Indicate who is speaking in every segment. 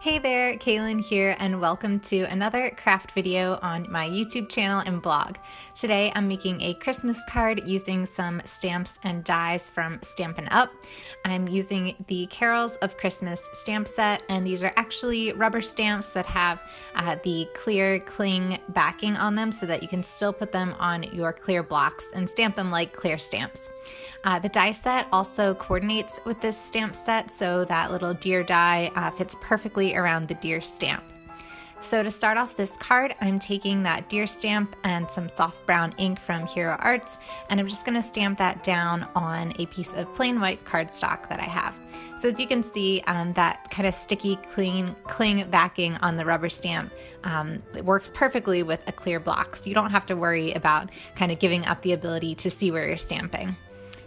Speaker 1: Hey there, Kalyn here, and welcome to another craft video on my YouTube channel and blog. Today I'm making a Christmas card using some stamps and dies from Stampin' Up. I'm using the Carols of Christmas stamp set, and these are actually rubber stamps that have the clear cling backing on them so that you can still put them on your clear blocks and stamp them like clear stamps. The die set also coordinates with this stamp set, so that little deer die fits perfectly around the deer stamp. So to start off this card, I'm taking that deer stamp and some soft brown ink from Hero Arts, and I'm just going to stamp that down on a piece of plain white cardstock that I have. So as you can see, that kind of sticky cling backing on the rubber stamp, it works perfectly with a clear block, so you don't have to worry about kind of giving up the ability to see where you're stamping.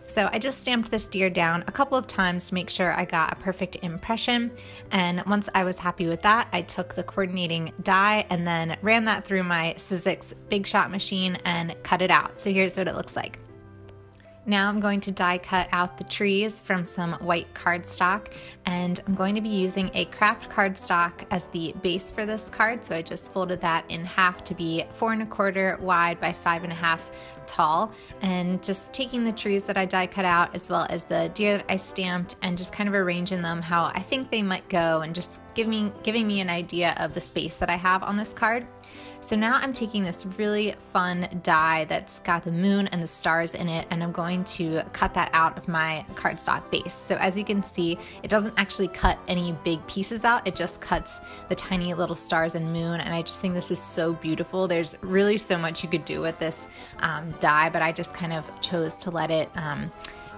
Speaker 1: So I just stamped this deer down a couple of times to make sure I got a perfect impression, and once I was happy with that, I took the coordinating die and then ran that through my Sizzix Big Shot machine and cut it out. So here's what it looks like. Now I'm going to die cut out the trees from some white cardstock, and I'm going to be using a KRAFT cardstock as the base for this card. So I just folded that in half to be 4 1/4 wide by 5 1/2 tall, and just taking the trees that I die cut out as well as the deer that I stamped and just kind of arranging them how I think they might go, and just giving me an idea of the space that I have on this card. So now I'm taking this really fun die that's got the moon and the stars in it, and I'm going to cut that out of my cardstock base. So as you can see, it doesn't actually cut any big pieces out, it just cuts the tiny little stars and moon, and I just think this is so beautiful. There's really so much you could do with this die, but I just kind of chose to let it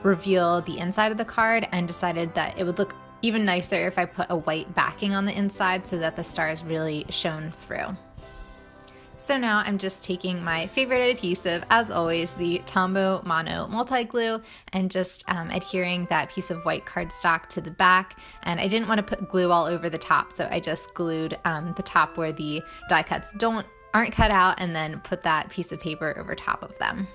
Speaker 1: reveal the inside of the card, and decided that it would look even nicer if I put a white backing on the inside so that the stars really shone through. So now I'm just taking my favorite adhesive, as always, the Tombow Mono Multi-Glue, and just adhering that piece of white cardstock to the back. And I didn't want to put glue all over the top, so I just glued the top where the die cuts aren't cut out, and then put that piece of paper over top of them.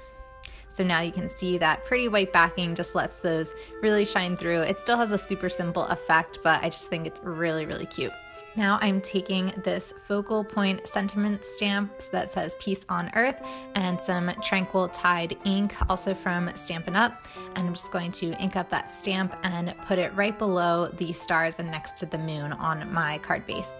Speaker 1: So now you can see that pretty white backing just lets those really shine through. It still has a super simple effect, but I just think it's really, really cute. Now I'm taking this focal point sentiment stamp that says Peace on Earth, and some Tranquil Tide ink, also from Stampin' Up, and I'm just going to ink up that stamp and put it right below the stars and next to the moon on my card base.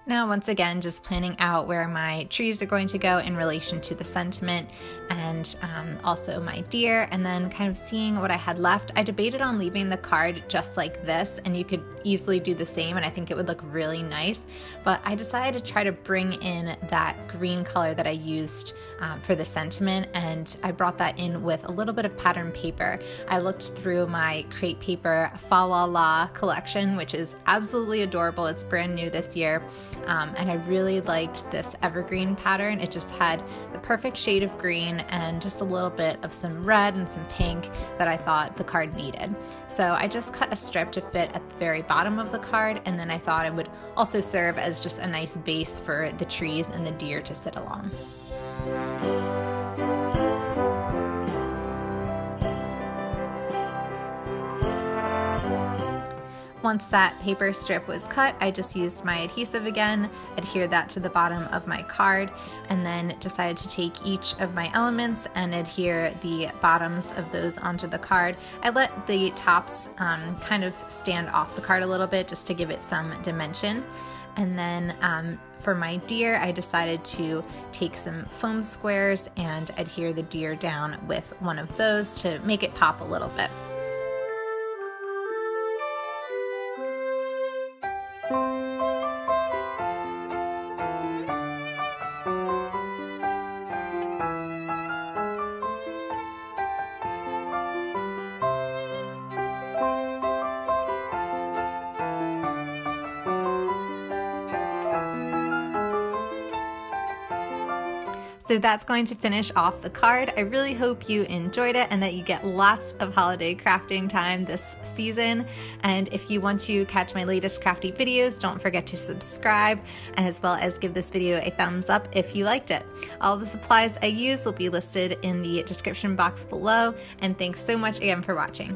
Speaker 1: Now, once again, just planning out where my trees are going to go in relation to the sentiment, and also my deer, and then kind of seeing what I had left. I debated on leaving the card just like this, and you could easily do the same, and I think it would look really nice, but I decided to try to bring in that green color that I used for the sentiment, and I brought that in with a little bit of pattern paper. I looked through my Crate Paper Falala collection, which is absolutely adorable. It's brand new this year. And I really liked this evergreen pattern. It just had the perfect shade of green and just a little bit of some red and some pink that I thought the card needed. So I just cut a strip to fit at the very bottom of the card, and then I thought it would also serve as just a nice base for the trees and the deer to sit along. Once that paper strip was cut, I just used my adhesive again, adhered that to the bottom of my card, and then decided to take each of my elements and adhere the bottoms of those onto the card. I let the tops kind of stand off the card a little bit just to give it some dimension. And then for my deer, I decided to take some foam squares and adhere the deer down with one of those to make it pop a little bit. So that's going to finish off the card. I really hope you enjoyed it and that you get lots of holiday crafting time this season. And if you want to catch my latest crafty videos, don't forget to subscribe, as well as give this video a thumbs up if you liked it. All the supplies I use will be listed in the description box below, and thanks so much again for watching.